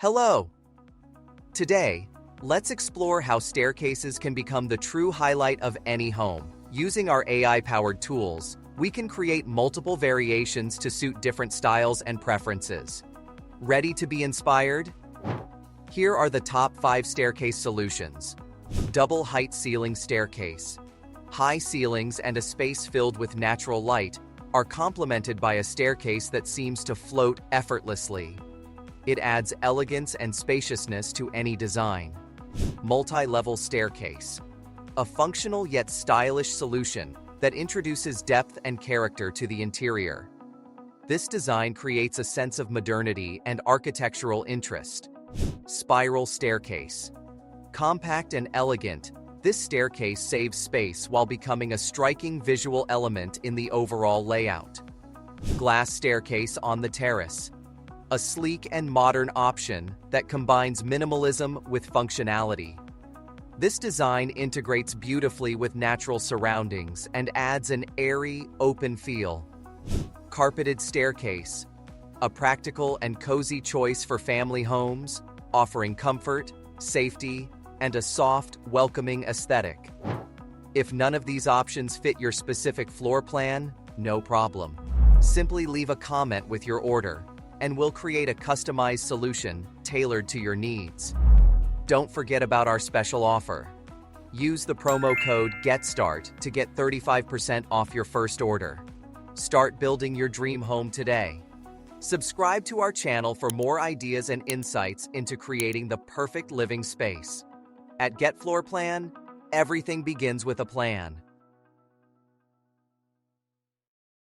Hello! Today, let's explore how staircases can become the true highlight of any home. Using our AI-powered tools, we can create multiple variations to suit different styles and preferences. Ready to be inspired? Here are the top 5 staircase solutions. Double height ceiling staircase. High ceilings and a space filled with natural light are complemented by a staircase that seems to float effortlessly. It adds elegance and spaciousness to any design. Multi-level staircase. A functional yet stylish solution that introduces depth and character to the interior. This design creates a sense of modernity and architectural interest. Spiral staircase. Compact and elegant, this staircase saves space while becoming a striking visual element in the overall layout. Glass staircase on the terrace. A sleek and modern option that combines minimalism with functionality. This design integrates beautifully with natural surroundings and adds an airy, open feel. Carpeted staircase. A practical and cozy choice for family homes, offering comfort, safety, and a soft, welcoming aesthetic. If none of these options fit your specific floor plan, no problem. Simply leave a comment with your order, and we'll create a customized solution tailored to your needs. Don't forget about our special offer. Use the promo code GETSTART to get 35% off your first order. Start building your dream home today. Subscribe to our channel for more ideas and insights into creating the perfect living space. At Getfloorplan, everything begins with a plan.